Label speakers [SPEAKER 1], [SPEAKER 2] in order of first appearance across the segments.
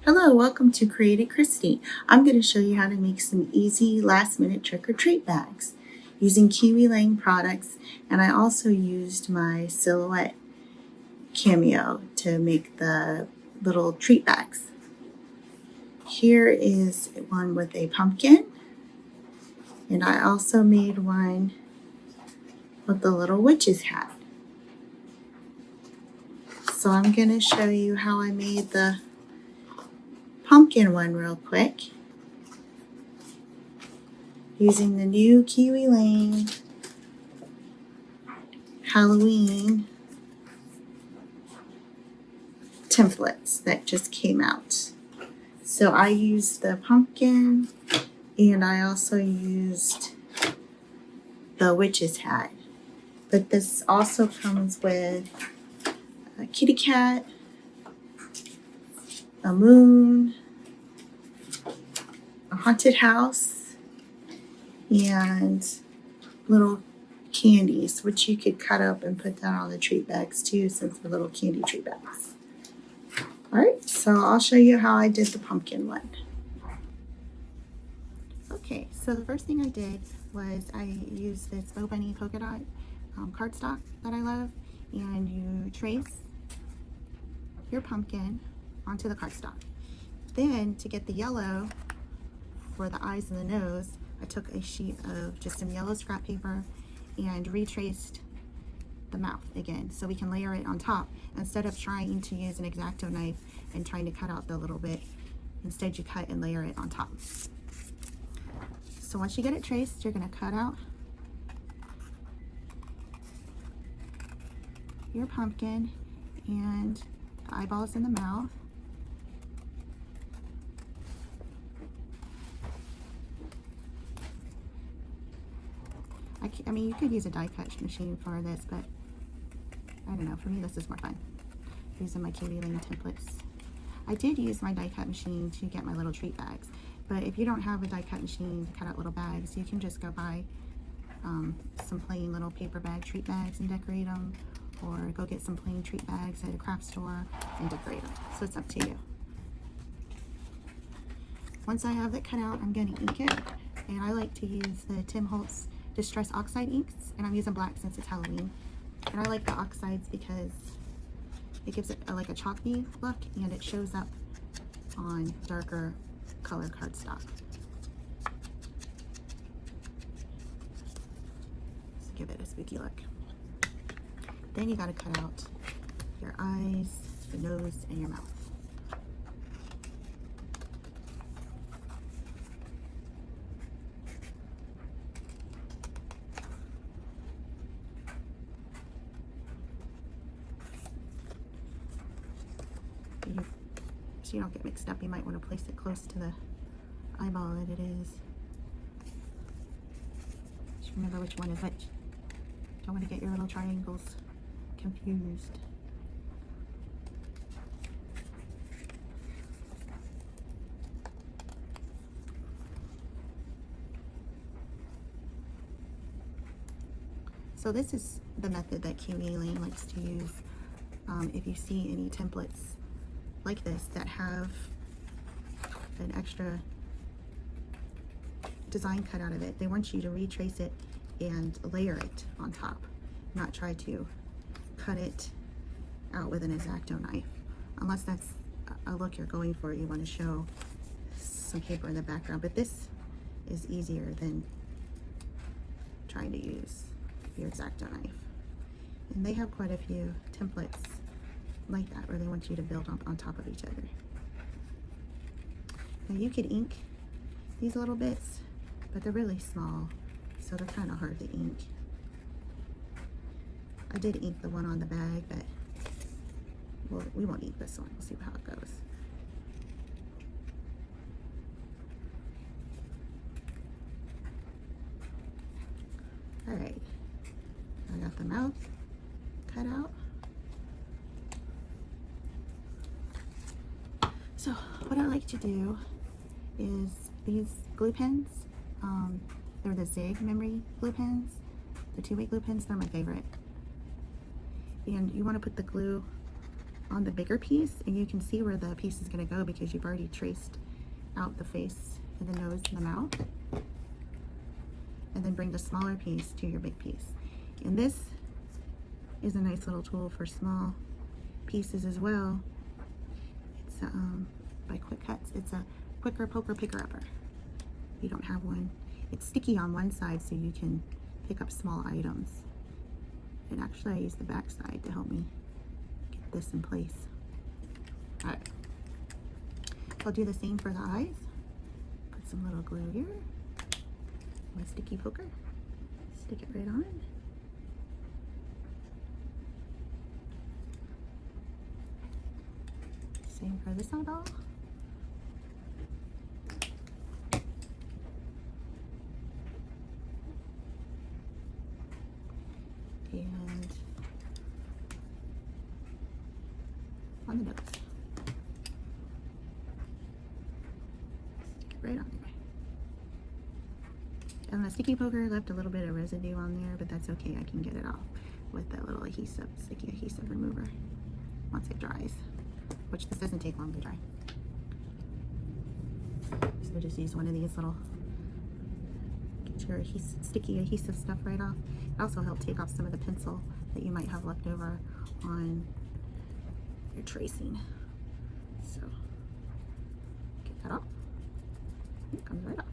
[SPEAKER 1] Hello, welcome to Creative Christy. I'm going to show you how to make some easy last-minute trick-or-treat bags using Kiwi Lane products, and I also used my silhouette cameo to make the little treat bags. Here is one with a pumpkin, and I also made one with the little witch's hat. So I'm going to show you how I made the pumpkin one real quick using the new Kiwi Lane Halloween templates that just came out. So I used the pumpkin and I also used the witch's hat. But this also comes with a kitty cat, a moon, a haunted house, and little candies, which you could cut up and put that on the treat bags too, since they're little candy treat bags. Alright, so I'll show you how I did the pumpkin one. Okay, so the first thing I did was I used this Bow Bunny polka dot cardstock that I love, and you trace your pumpkin onto the cardstock. Then to get the yellow for the eyes and the nose, I took a sheet of just some yellow scrap paper and retraced the mouth again so we can layer it on top instead of trying to use an X-Acto knife and trying to cut out the little bit. Instead you cut and layer it on top. So once you get it traced, you're going to cut out your pumpkin and the eyeballs in the mouth. I mean, you could use a die cut machine for this, but I don't know, for me this is more fun using my Kiwi Lane templates. I did use my die cut machine to get my little treat bags, but if you don't have a die cut machine to cut out little bags, you can just go buy some plain little paper bag treat bags and decorate them, or go get some plain treat bags at a craft store and decorate them. So it's up to you. Once I have that cut out, I'm going to ink it, and I like to use the Tim Holtz Distress Oxide inks, and I'm using black since it's Halloween. And I like the oxides because it gives it like a chalky look, and it shows up on darker color cardstock. Just give it a spooky look. Then you got to cut out your eyes, your nose, and your mouth. So you don't get mixed up, you might want to place it close to the eyeball that it is. Just remember which one is which. Don't want to get your little triangles confused. So this is the method that Kiwi Lane likes to use. If you see any templates like this that have an extra design cut out of it, they want you to retrace it and layer it on top, not try to cut it out with an X-Acto knife. Unless that's a look you're going for, you want to show some paper in the background, but this is easier than trying to use your X-Acto knife. And they have quite a few templates like that where they want you to build on top of each other. Now you could ink these little bits, but they're really small, so they're kind of hard to ink. I did ink the one on the bag, but well, we won't ink this one. We'll see how it goes. All right, I got the mouth cut out. So what I like to do is these glue pens, they're the Zig memory glue pens, the 2-way glue pens, they're my favorite. And you want to put the glue on the bigger piece, and you can see where the piece is going to go because you've already traced out the face and the nose and the mouth. And then bring the smaller piece to your big piece. And this is a nice little tool for small pieces as well. It's by Quick Cuts. It's a quicker poker picker upper. You don't have one. It's sticky on one side so you can pick up small items. And actually I use the back side to help me get this in place. Alright. I'll do the same for the eyes. Put some little glue here. My sticky poker. Stick it right on. Same for this eyeball. And on the nose. Stick it right on there. And the sticky poker left a little bit of residue on there, but that's okay. I can get it off with that little adhesive, sticky adhesive remover once it dries, which this doesn't take long to dry. So just use one of these little, get your sticky adhesive stuff right off. It also helps take off some of the pencil that you might have left over on your tracing. So get that off. It comes right off.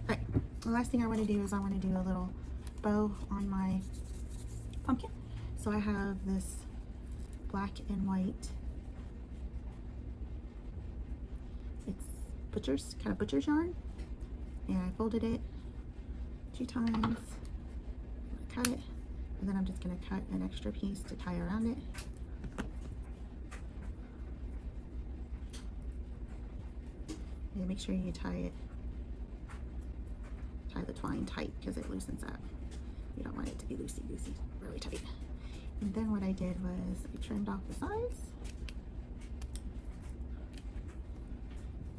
[SPEAKER 1] Alright, the last thing I want to do is I want to do a little bow on my pumpkin. So I have this black and white, it's butcher's yarn, and I folded it 2 times, cut it, and then I'm just going to cut an extra piece to tie around it. And make sure you tie the twine tight because it loosens up. You don't want it to be loosey-goosey, really tight. And then what I did was I trimmed off the sides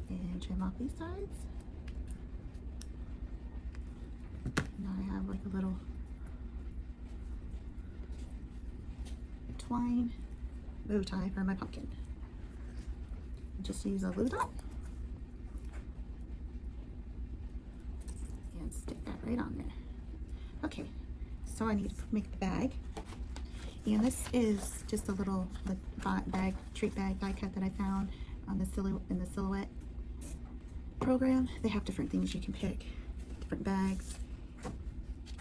[SPEAKER 1] and trim off these sides. Now I have like a little twine bow tie for my pumpkin. Just use a glue dot and stick that right on there. Okay, so I need to make the bag. And this is just a little bag, treat bag die cut that I found on the Silhouette program. They have different things you can pick, different bags.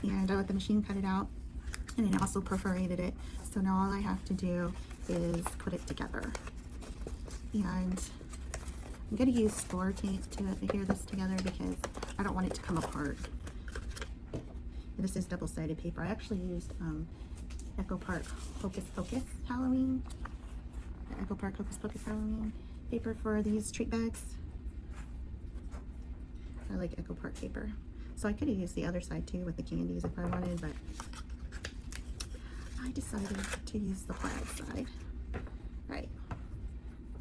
[SPEAKER 1] And I let the machine cut it out, and it also perforated it. So now all I have to do is put it together. And I'm going to use score tape to adhere this together because I don't want it to come apart. This is double-sided paper. I actually used Echo Park Hocus Pocus Halloween paper for these treat bags. I like Echo Park paper. So I could have used the other side too with the candies if I wanted, but I decided to use the plaid side. Right.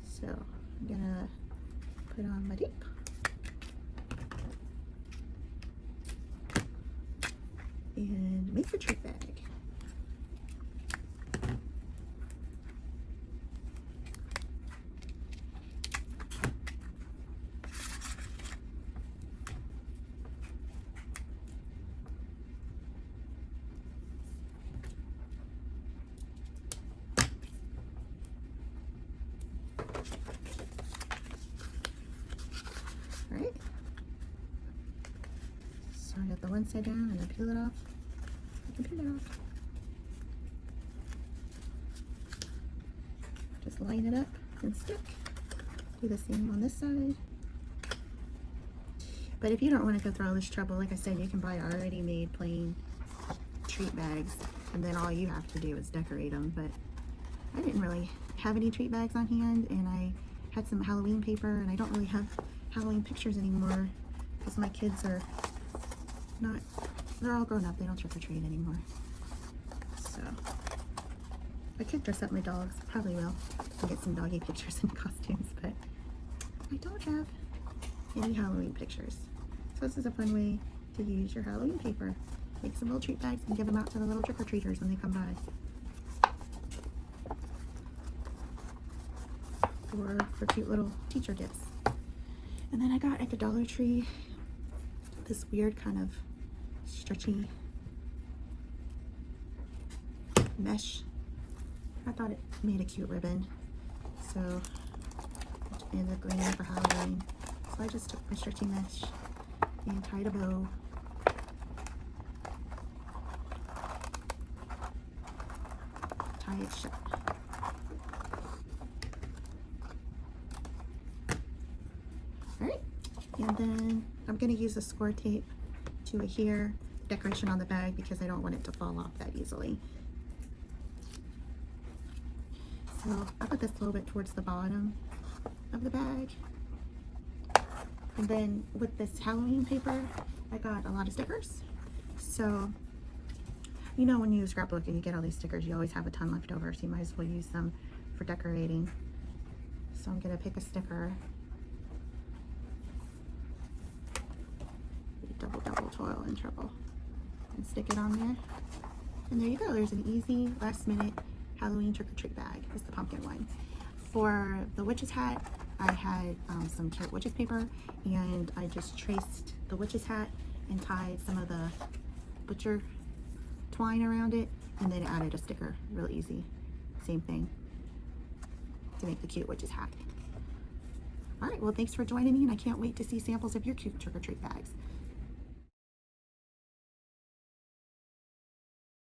[SPEAKER 1] So I'm gonna put on my tape. And make the treat bag. Alright, so I got the one side down and I peel it off. I can peel it off. Just line it up and stick. Do the same on this side. But if you don't want to go through all this trouble, like I said, you can buy already made plain treat bags, and then all you have to do is decorate them. But I didn't really have any treat bags on hand, and I had some Halloween paper, and I don't really have Halloween pictures anymore because my kids are not, they're all grown up. They don't trick or treat anymore. So I could dress up my dogs, probably will, and get some doggy pictures and costumes, but I don't have any Halloween pictures. So this is a fun way to use your Halloween paper. Make some little treat bags and give them out to the little trick-or-treaters when they come by. or for cute little teacher gifts. And then I got at the Dollar Tree this weird kind of stretchy mesh. I thought it made a cute ribbon, so in the green for Halloween. So I just took my stretchy mesh and tied a bow. Tie it shut. Alright, and then I'm going to use the score tape to adhere decoration on the bag because I don't want it to fall off that easily. So I put this a little bit towards the bottom of the bag. And then with this Halloween paper, I got a lot of stickers. So, you know, when you scrapbook and you get all these stickers, you always have a ton left over, so you might as well use them for decorating. So I'm gonna pick a sticker. Double toil and trouble. And stick it on there. And there you go, there's an easy last minute Halloween trick-or-treat bag. It's the pumpkin one. For the witch's hat, I had some cute witch's paper, and I just traced the witch's hat and tied some of the butcher twine around it, and then added a sticker. Real easy. Same thing to make the cute witch's hat. Alright, well thanks for joining me, and I can't wait to see samples of your cute trick-or-treat bags.